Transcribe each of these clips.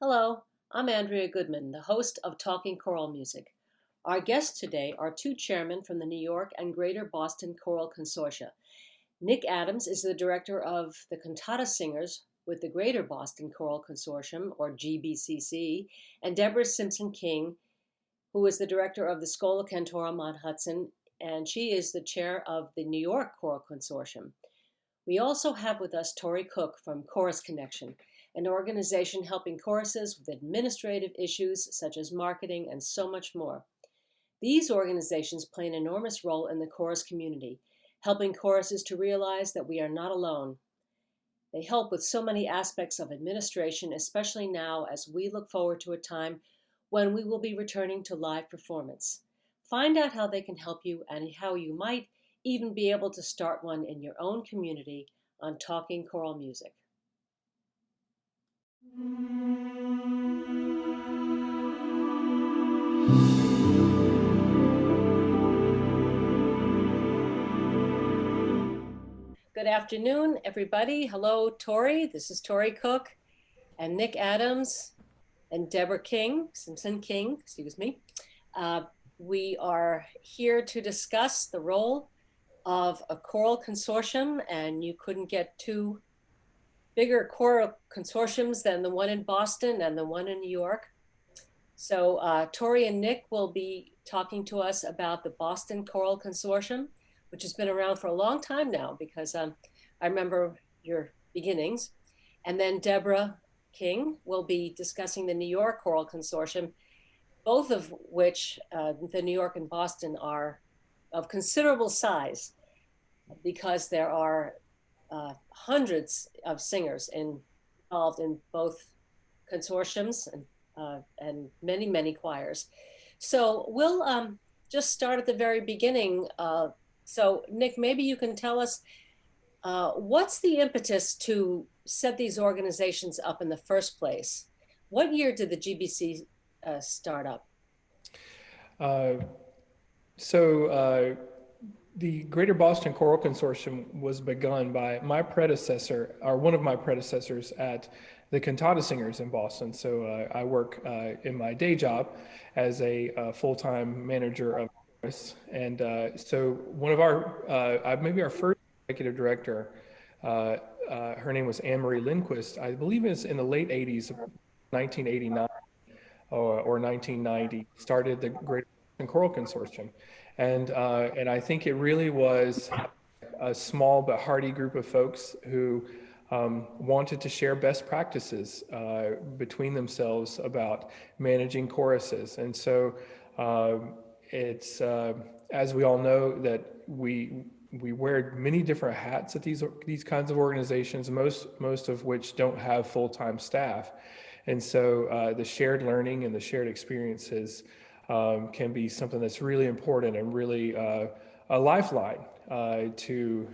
Hello, I'm Andrea Goodman, the host of Talking Choral Music. Our guests today are two chairmen from the New York and Greater Boston Choral Consortia. Nick Adams is the director of the Cantata Singers with the Greater Boston Choral Consortium, or GBCC, and Deborah Simpson King, who is the director of the Schola Cantorum on Hudson, and she is the chair of the New York Choral Consortium. We also have with us Tori Cook from Chorus Connection, an organization helping choruses with administrative issues such as marketing and so much more. These organizations play an enormous role in the chorus community, helping choruses to realize that we are not alone. They help with so many aspects of administration, especially now as we look forward to a time when we will be returning to live performance. Find out how they can help you and how you might even be able to start one in your own community on Talking Choral Music. Good afternoon, everybody. Hello, Tori. This is Tori Cook and Nick Adams and Deborah Simpson King, excuse me. We are here to discuss the role of a choral consortium, and you couldn't get two bigger choral consortiums than the one in Boston and the one in New York. So Tori and Nick will be talking to us about the Boston Choral Consortium, which has been around for a long time now because I remember your beginnings. And then Deborah King will be discussing the New York Choral Consortium, both of which, the New York and Boston, are of considerable size because there are hundreds of singers involved in both consortiums and many, many choirs. So we'll just start at the very beginning. So Nick, maybe you can tell us what's the impetus to set these organizations up in the first place? What year did the GBC start up? The Greater Boston Choral Consortium was begun by my predecessor, or one of my predecessors at the Cantata Singers in Boston. So I work in my day job as a full-time manager of chorus. And so one of maybe our first executive director, her name was Marie Lindquist. I believe it's in the late 80s, 1989 or 1990, started the Greater Boston Choral Consortium. And I think it really was a small but hearty group of folks who wanted to share best practices between themselves about managing choruses. And so it's, as we all know, that we wear many different hats at these kinds of organizations, most of which don't have full-time staff. And so the shared learning and the shared experiences can be something that's really important and really a lifeline to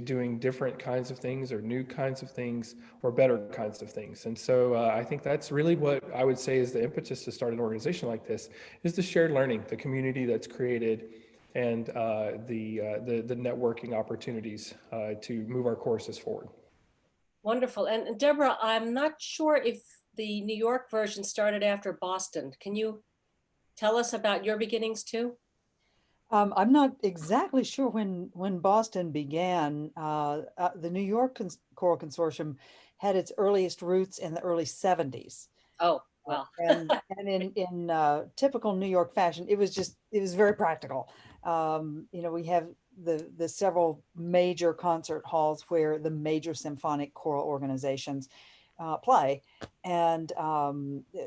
doing different kinds of things or new kinds of things or better kinds of things. And so I think that's really what I would say is the impetus to start an organization like this, is the shared learning, the community that's created, and the networking opportunities to move our courses forward. Wonderful. And Deborah, I'm not sure if the New York version started after Boston. Can you tell us about your beginnings too? I'm not exactly sure when Boston began. The New York Choral Consortium had its earliest roots in the early 70s. Oh, well. And in typical New York fashion, it was very practical. We have the several major concert halls where the major symphonic choral organizations play, and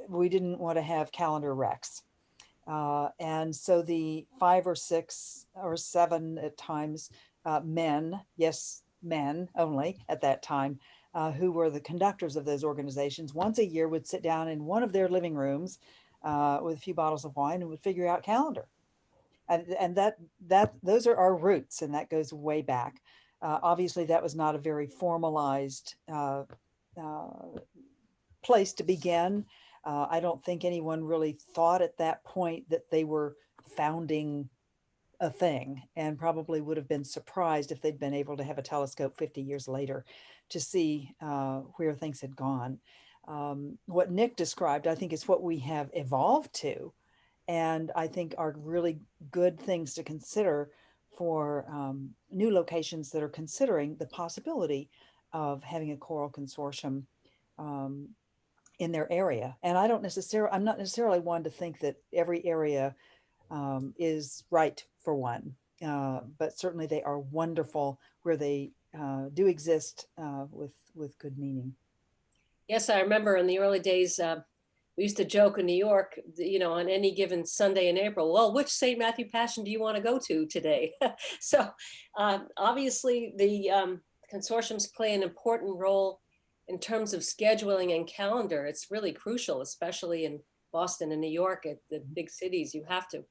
we didn't want to have calendar wrecks. And so the 5 or 6 or 7 at times men, yes, men only at that time, who were the conductors of those organizations, once a year would sit down in one of their living rooms with a few bottles of wine and would figure out calendar. And those are our roots, and that goes way back. Obviously, that was not a very formalized place to begin. I don't think anyone really thought at that point that they were founding a thing, and probably would have been surprised if they'd been able to have a telescope 50 years later to see where things had gone. What Nick described, I think, is what we have evolved to, and I think are really good things to consider for new locations that are considering the possibility of having a choral consortium um, in their area. And I'm not necessarily one to think that every area is right for one, but certainly they are wonderful where they do exist with good meaning. Yes, I remember in the early days, we used to joke in New York, on any given Sunday in April, well, which St. Matthew Passion do you want to go to today? So obviously the consortiums play an important role in terms of scheduling and calendar. It's really crucial, especially in Boston and New York, at the big cities. You have to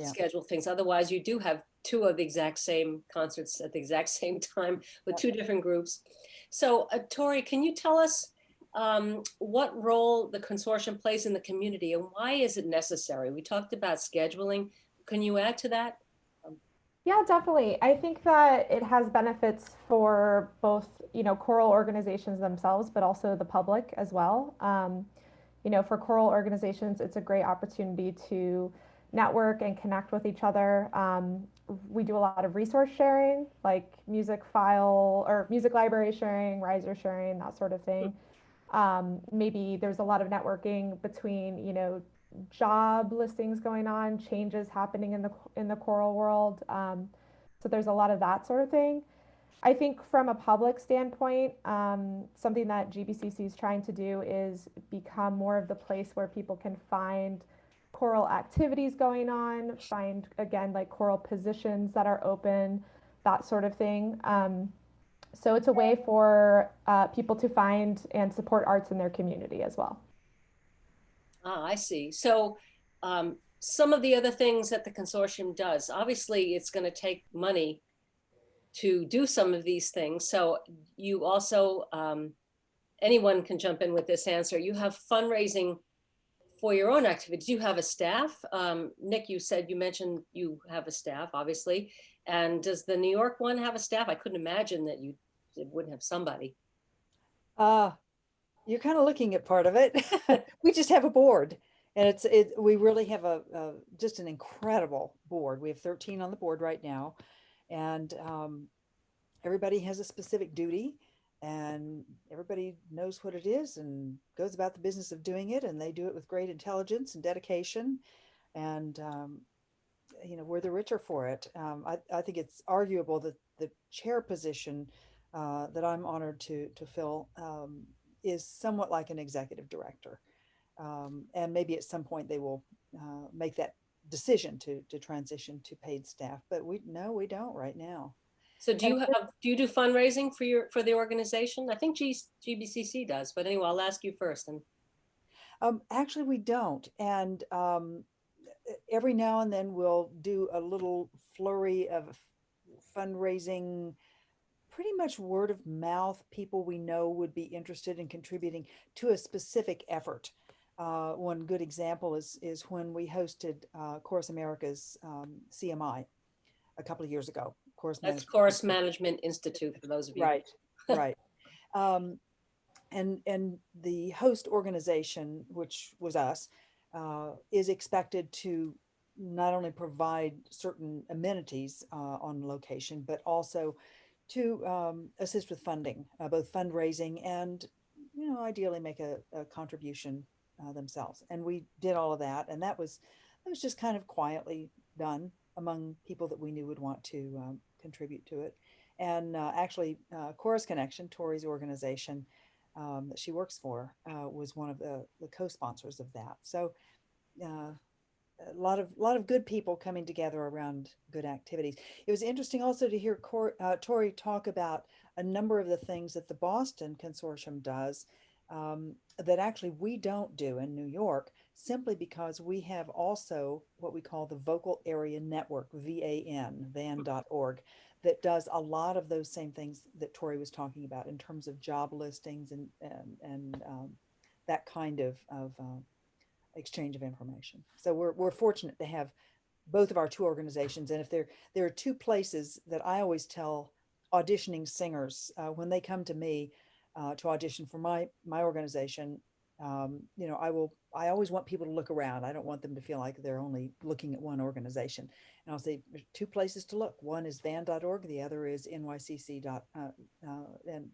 schedule things. Otherwise, you do have two of the exact same concerts at the exact same time with two different groups. So Tori, can you tell us what role the consortium plays in the community and why is it necessary? We talked about scheduling. Can you add to that? Yeah, definitely. I think that it has benefits for both, choral organizations themselves, but also the public as well. For choral organizations, it's a great opportunity to network and connect with each other. We do a lot of resource sharing, like music file or music library sharing, riser sharing, that sort of thing. Maybe there's a lot of networking between, job listings going on, changes happening in the choral world. So there's a lot of that sort of thing. I think from a public standpoint, something that GBCC is trying to do is become more of the place where people can find choral activities going on, find again like choral positions that are open, that sort of thing. So it's a way for people to find and support arts in their community as well. Ah, I see. So some of the other things that the consortium does, obviously it's going to take money to do some of these things. So you also, anyone can jump in with this answer. You have fundraising for your own activities. You have a staff. Nick, you mentioned you have a staff, obviously. And does the New York one have a staff? I couldn't imagine that you wouldn't have somebody. You're kind of looking at part of it. We just have a board, and we really have just an incredible board. We have 13 on the board right now, and everybody has a specific duty, and everybody knows what it is and goes about the business of doing it, and they do it with great intelligence and dedication, and we're the richer for it. I think it's arguable that the chair position that I'm honored to fill is somewhat like an executive director. And maybe at some point they will make that decision to transition to paid staff, but we don't right now. So do you do fundraising for the organization? I think GBCC does, but anyway, I'll ask you first. And actually, we don't. And every now and then we'll do a little flurry of fundraising, pretty much word of mouth. People we know would be interested in contributing to a specific effort. One good example is when we hosted Chorus America's CMI a couple of years ago. That's Chorus Management Institute, for those of you. Right, right. And the host organization, which was us, is expected to not only provide certain amenities on location, but also to assist with funding, both fundraising and, ideally make a contribution themselves. And we did all of that, and that was just kind of quietly done among people that we knew would want to contribute to it. And actually, Chorus Connection, Tori's organization that she works for, was one of the co-sponsors of that. So a lot of good people coming together around good activities. It was interesting also to hear Tori talk about a number of the things that the Boston Consortium does that actually we don't do in New York, simply because we have also what we call the Vocal Area Network, van.org, that does a lot of those same things that Tori was talking about in terms of job listings and that kind of exchange of information. So we're fortunate to have both of our two organizations. And if there are two places that I always tell auditioning singers when they come to me to audition for my organization, You know, I always want people to look around. I don't want them to feel like they're only looking at one organization. And I'll say there's two places to look. One is van.org, the other is NYCC. And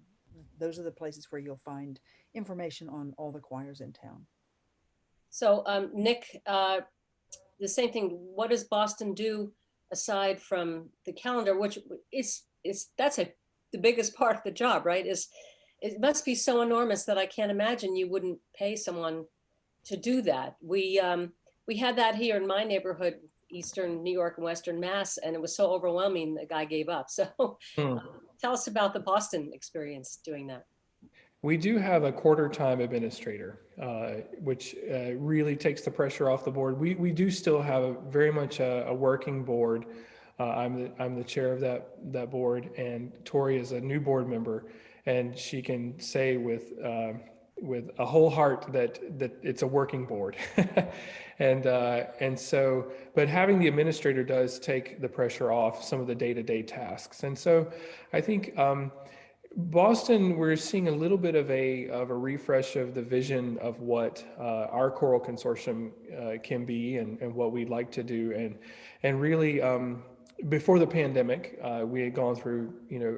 those are the places where you'll find information on all the choirs in town. So Nick, the same thing. What does Boston do aside from the calendar, which is that's the biggest part of the job, right? It must be so enormous that I can't imagine you wouldn't pay someone to do that. We had that here in my neighborhood, Eastern New York and Western Mass, and it was so overwhelming the guy gave up. So tell us about the Boston experience doing that. We do have a quarter-time administrator, which really takes the pressure off the board. We do still have very much a working board. I'm the chair of that board, and Tori is a new board member, and she can say with a whole heart that it's a working board. and so, but having the administrator does take the pressure off some of the day-to-day tasks. And so I think Boston, we're seeing a little bit of a refresh of the vision of what our choral consortium can be and what we'd like to do. And really, before the pandemic, we had gone through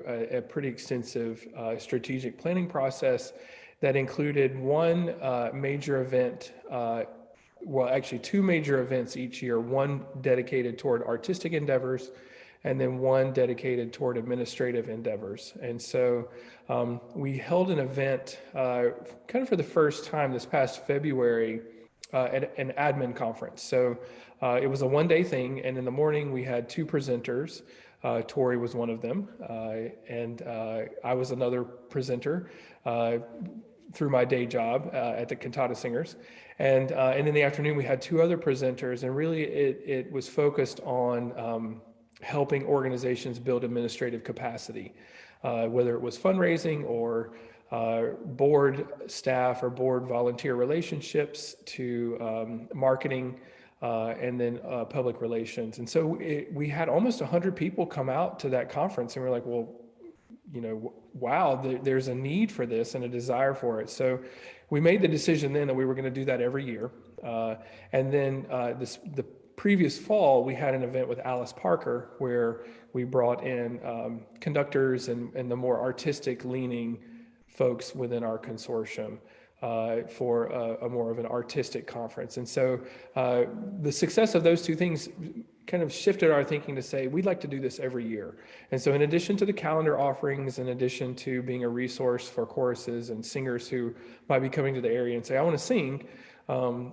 a pretty extensive strategic planning process that included one major event, well, actually two major events each year, one dedicated toward artistic endeavors, and then one dedicated toward administrative endeavors. And so we held an event kind of for the first time this past February at an admin conference. So it was a one-day thing, and in the morning we had two presenters. Tori was one of them, and I was another presenter through my day job at the Cantata Singers. And in the afternoon we had two other presenters, and really it was focused on helping organizations build administrative capacity, whether it was fundraising or board staff or board volunteer relationships to marketing and then public relations. And so we had almost 100 people come out to that conference, and we're like, well, wow, there's a need for this and a desire for it. So we made the decision then that we were going to do that every year. And then the previous fall, we had an event with Alice Parker where we brought in conductors and the more artistic leaning folks within our consortium for a more of an artistic conference. And so the success of those two things kind of shifted our thinking to say, we'd like to do this every year. And so in addition to the calendar offerings, in addition to being a resource for choruses and singers who might be coming to the area and say, I want to sing,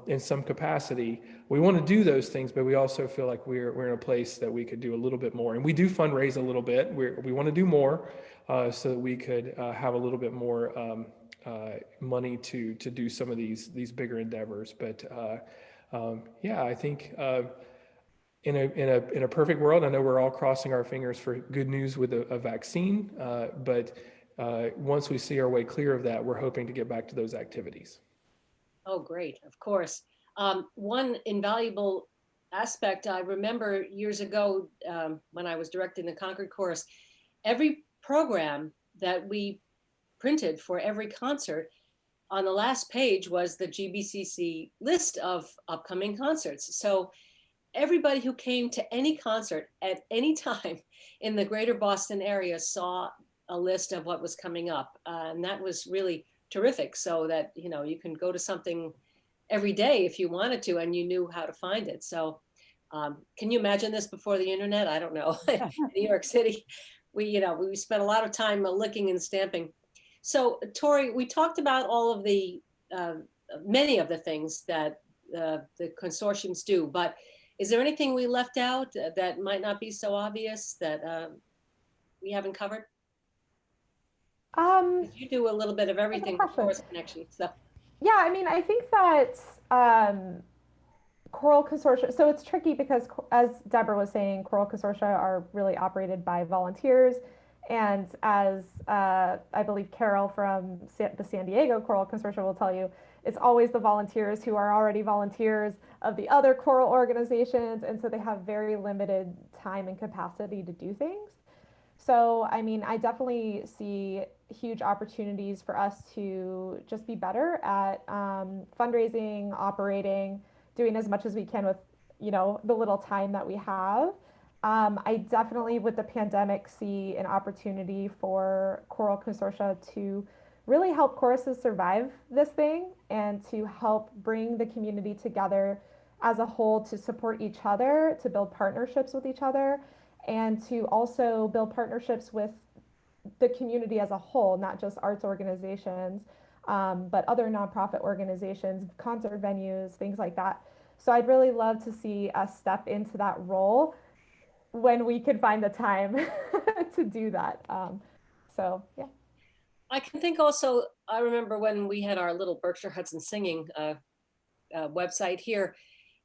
in some capacity, we want to do those things, but we also feel like we're in a place that we could do a little bit more. And we do fundraise a little bit. We want to do more so that we could have a little bit more money to do some of these bigger endeavors. But yeah, I think in a perfect world, I know we're all crossing our fingers for good news with a vaccine, but once we see our way clear of that, we're hoping to get back to those activities. Oh, great. Of course. One invaluable aspect, I remember years ago when I was directing the Concord Chorus, every program that we printed for every concert, on the last page was the GBCC list of upcoming concerts. So everybody who came to any concert at any time in the Greater Boston area saw a list of what was coming up. And that was really terrific, so that you can go to something every day if you wanted to and you knew how to find it. So can you imagine this before the internet? I don't know. New York City, we spent a lot of time licking and stamping. So Tori, we talked about all of the many of the things that the consortiums do, but is there anything we left out that might not be so obvious that we haven't covered? You do a little bit of everything with Chorus Connection. So yeah, I mean, I think that choral consortia, so it's tricky because, as Deborah was saying, choral consortia are really operated by volunteers. And as I believe Carol from the San Diego Choral Consortium will tell you, it's always the volunteers who are already volunteers of the other choral organizations. And so they have very limited time and capacity to do things. So, I mean, I definitely see huge opportunities for us to just be better at fundraising, operating, doing as much as we can with, the little time that we have. I definitely, with the pandemic, see an opportunity for choral consortia to really help choruses survive this thing and to help bring the community together as a whole to support each other, to build partnerships with each other, and to also build partnerships with the community as a whole, not just arts organizations, but other nonprofit organizations, concert venues, things like that. So I'd really love to see us step into that role when we could find the time to do that. So yeah. I can think also, I remember when we had our little Berkshire Hudson singing website here,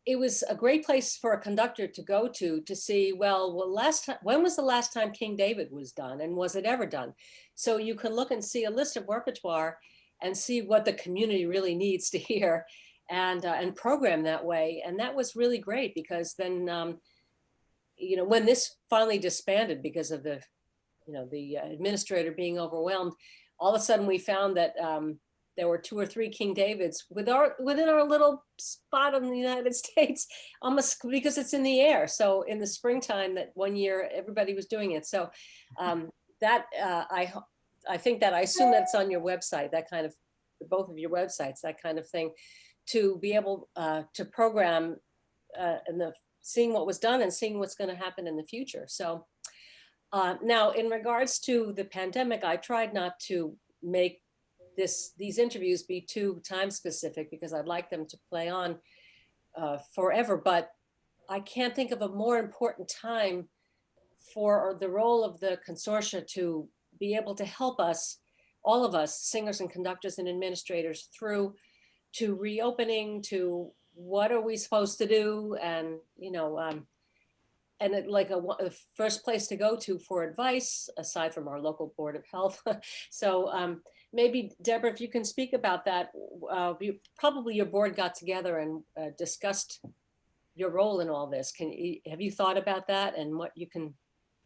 it was a great place for a conductor to go to see, when was the last time King David was done, and was it ever done? So you can look and see a list of repertoire and see what the community really needs to hear, and program that way. And that was really great, because then, when this finally disbanded because of the administrator being overwhelmed, all of a sudden we found that there were 2 or 3 King Davids within our little spot in the United States, almost because it's in the air. So in the springtime, that one year, everybody was doing it. So I think that, I assume that's on your website, that kind of, both of your websites, that kind of thing, to be able to program seeing what was done and seeing what's going to happen in the future. So now, in regards to the pandemic, I tried not to make these interviews be too time specific, because I'd like them to play on forever. But I can't think of a more important time for the role of the consortia to be able to help us, all of us, singers and conductors and administrators, through to reopening, to what are we supposed to do, and and a first place to go to for advice, aside from our local Board of Health. So maybe, Deborah, if you can speak about that. Probably your board got together and discussed your role in all this. Have you thought about that and what you can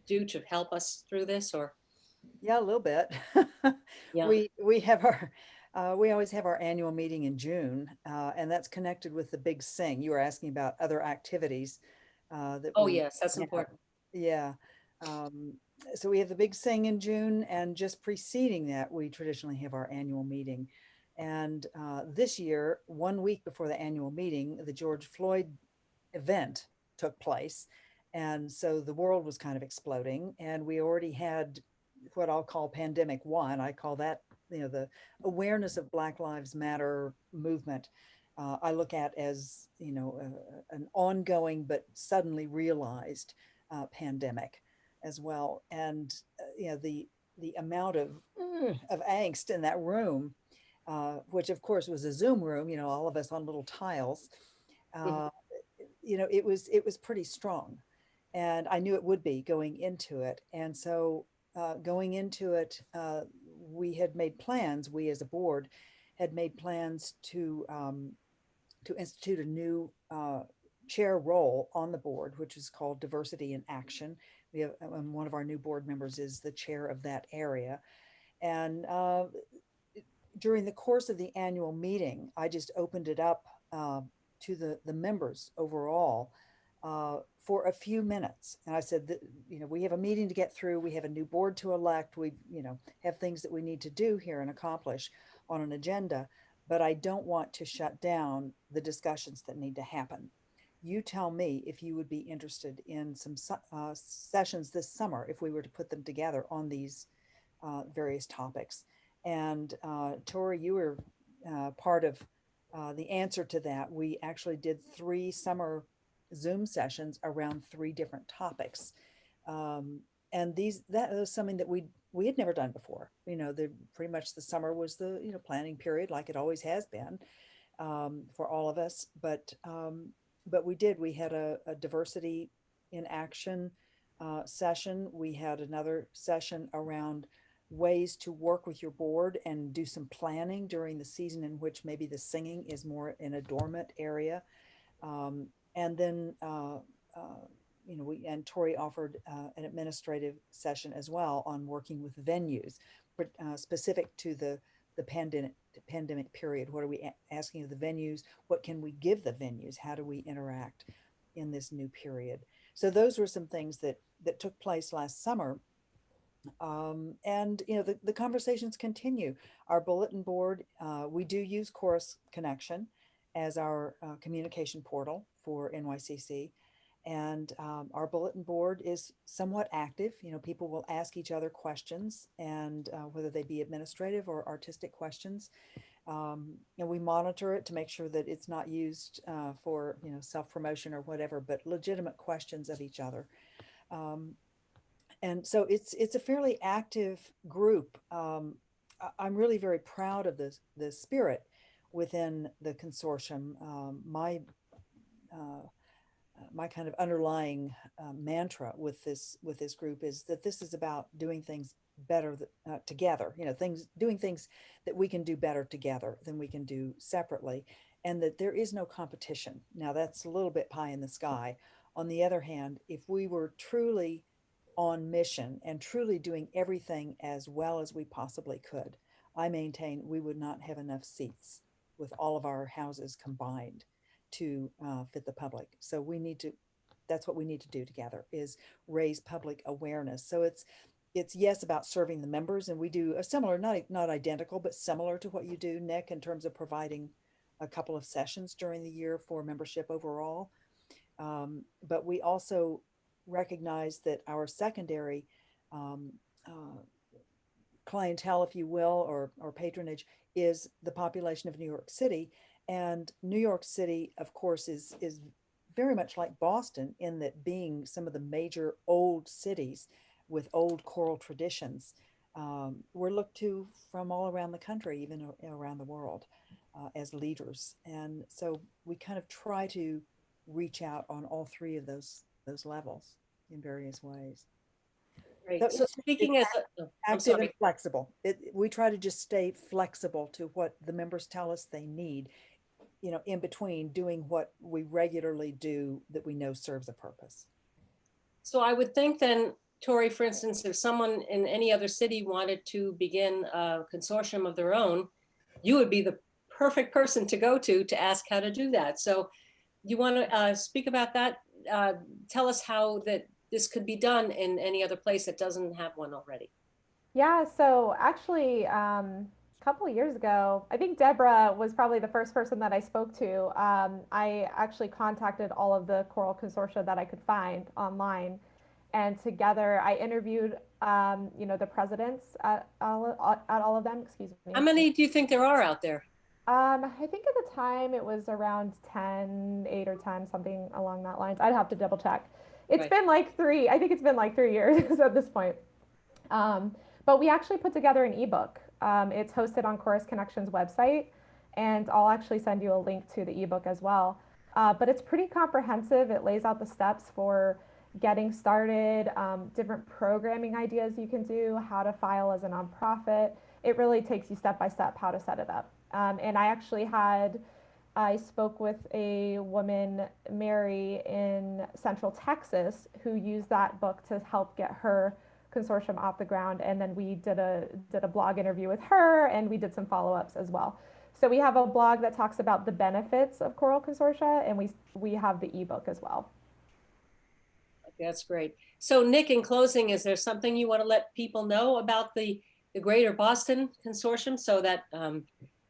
do to help us through this? Or Yeah, a little bit. yeah. We have we always have our annual meeting in June, and that's connected with the Big Sing. You were asking about other activities that Oh we yes, that's have. important. Yeah. So we have the Big Sing in June, and just preceding that, we traditionally have our annual meeting. And this year, 1 week before the annual meeting, the George Floyd event took place. And so the world was kind of exploding, and we already had what I'll call pandemic 1. I call that, the awareness of Black Lives Matter movement. I look at as, an ongoing but suddenly realized pandemic as well. And, the amount of angst in that room, which of course was a Zoom room, all of us on little tiles, it was pretty strong. And I knew it would be going into it. And so going into it, we had made plans, we as a board had made plans to institute a new chair role on the board, which is called Diversity in Action. We have one of our new board members is the chair of that area. And during the course of the annual meeting, I just opened it up to the members overall for a few minutes. And I said that, we have a meeting to get through. We have a new board to elect. We, have things that we need to do here and accomplish on an agenda, but I don't want to shut down the discussions that need to happen. You tell me if you would be interested in some sessions this summer, if we were to put them together on these various topics. And Tori, you were part of the answer to that. We actually did 3 summer Zoom sessions around 3 different topics. And that was something that we had never done before. Pretty much the summer was the, planning period, like it always has been for all of us. But we had a diversity in action session. We had another session around ways to work with your board and do some planning during the season in which maybe the singing is more in a dormant area. And then, Tori offered an administrative session as well on working with venues. specific to the pandemic period. What are we asking of the venues? What can we give the venues? How do we interact in this new period? So those were some things that took place last summer. And the conversations continue. Our bulletin board, we do use Chorus Connection as our communication portal for NYCC. And our bulletin board is somewhat active. People will ask each other questions, and whether they be administrative or artistic questions. We monitor it to make sure that it's not used for self-promotion or whatever, but legitimate questions of each other. And so it's a fairly active group. I'm really very proud of the spirit within the consortium. My kind of underlying mantra with this group is that this is about doing things better together. Doing things that we can do better together than we can do separately, and that there is no competition. Now that's a little bit pie in the sky. On the other hand, if we were truly on mission and truly doing everything as well as we possibly could, I maintain we would not have enough seats with all of our houses combined to fit the public. So that's what we need to do together, is raise public awareness. So it's yes, about serving the members, and we do a similar, not identical, but similar to what you do, Nick, in terms of providing a couple of sessions during the year for membership overall. But we also recognize that our secondary clientele, if you will, or patronage, is the population of New York City. And New York City, of course, is very much like Boston in that being some of the major old cities with old choral traditions, we're looked to from all around the country, even around the world, as leaders. And so we kind of try to reach out on all three of those levels in various ways. Great. So speaking as active and flexible, we try to just stay flexible to what the members tell us they need, in between doing what we regularly do that we know serves a purpose. So I would think then, Tori, for instance, if someone in any other city wanted to begin a consortium of their own, you would be the perfect person to go to ask how to do that. So you want to speak about that? Tell us how that this could be done in any other place that doesn't have one already. Yeah, so actually, a couple of years ago, I think Deborah was probably the first person that I spoke to. I actually contacted all of the choral consortia that I could find online, and together I interviewed, the presidents at all of them. Excuse me. How many do you think there are out there? I think at the time it was around 8 or 10, something along that lines. I'd have to double check. It's been like I think it's been like 3 years at this point. But we actually put together an ebook. It's hosted on Chorus Connection's website, and I'll actually send you a link to the ebook as well. But it's pretty comprehensive. It lays out the steps for getting started, different programming ideas you can do, how to file as a nonprofit. It really takes you step by step how to set it up. And I spoke with a woman, Mary, in Central Texas, who used that book to help get her consortium off the ground. And then we did a blog interview with her, and we did some follow-ups as well. So we have a blog that talks about the benefits of choral consortia, and we have the ebook as well. That's great. So Nick, in closing, is there something you want to let people know about the Greater Boston Consortium so that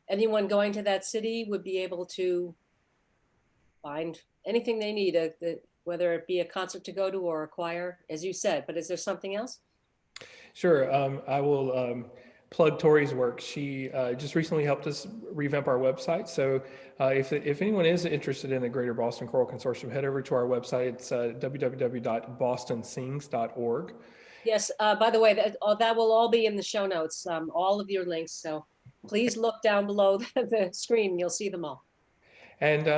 anyone going to that city would be able to find anything they need, whether it be a concert to go to or a choir, as you said, but is there something else? Sure. I will plug Tori's work. She just recently helped us revamp our website. So if anyone is interested in the Greater Boston Choral Consortium, head over to our website. It's www.bostonsings.org. Yes, by the way, that will all be in the show notes, all of your links. So please look down below the screen, you'll see them all. And,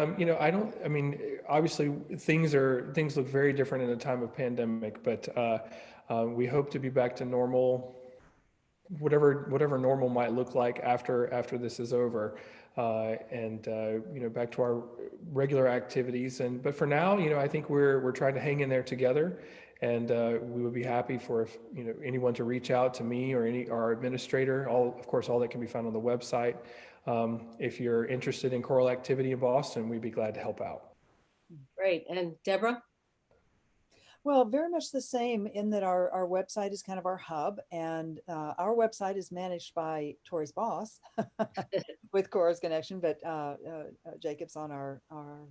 obviously things look very different in a time of pandemic, but we hope to be back to normal, whatever normal might look like after this is over, and back to our regular activities. But for now, I think we're trying to hang in there together And we would be happy for anyone to reach out to me or our administrator. Of course, all that can be found on the website. If you're interested in choral activity in Boston, we'd be glad to help out. Great. And Deborah? Well, very much the same in that our website is kind of our hub, and our website is managed by Tori's boss with Chorus Connection, but Jacob's on our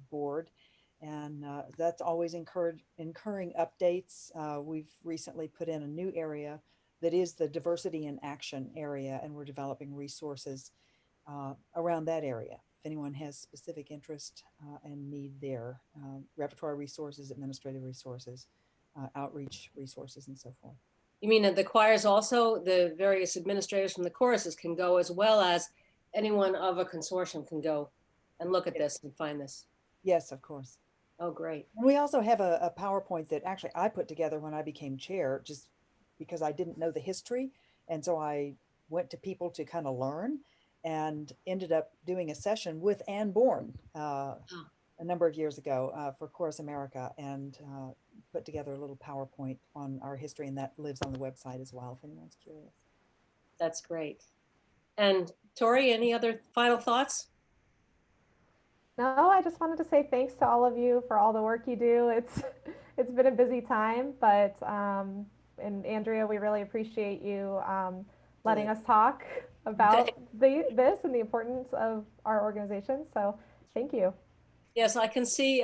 board, and that's always incurring updates. We've recently put in a new area that is the diversity in action area, and we're developing resources around that area. If anyone has specific interest and need there, repertoire resources, administrative resources, outreach resources, and so forth. You mean that the choirs also, the various administrators from the choruses can go, as well as anyone of a consortium can go and look at this and find this? Yes, of course. Oh, great. And we also have a PowerPoint that actually I put together when I became chair, just because I didn't know the history. And so I went to people to kind of learn, and ended up doing a session with Ann Bourne a number of years ago for Chorus America, and put together a little PowerPoint on our history, and that lives on the website as well, if anyone's curious. That's great. And Tori, any other final thoughts? No, I just wanted to say thanks to all of you for all the work you do. It's been a busy time, but and Andrea, we really appreciate you letting us talk about this and the importance of our organization. So thank you. Yes, I can see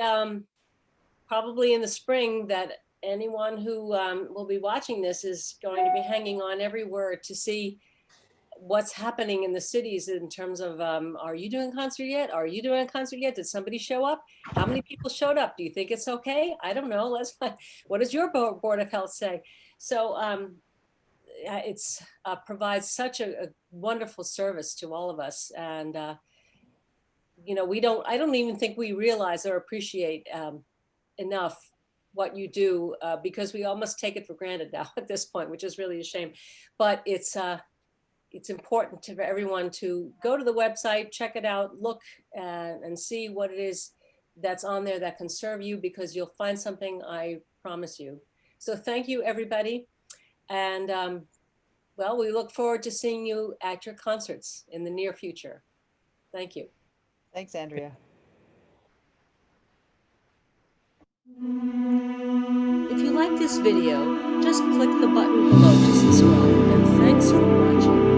probably in the spring that anyone who will be watching this is going to be hanging on every word to see what's happening in the cities in terms of, are you doing a concert yet? Are you doing a concert yet? Did somebody show up? How many people showed up? Do you think it's okay? I don't know. Let's find, what does your Board of Health say? So it's provides such a wonderful service to all of us. And, you know, I don't even think we realize or appreciate enough what you do because we almost take it for granted now at this point, which is really a shame. But it's important for everyone to go to the website, check it out, look and see what it is that's on there that can serve you, because you'll find something, I promise you. So thank you, everybody. And well, we look forward to seeing you at your concerts in the near future. Thank you. Thanks, Andrea. If you like this video, just click the button below to subscribe, and thanks for watching.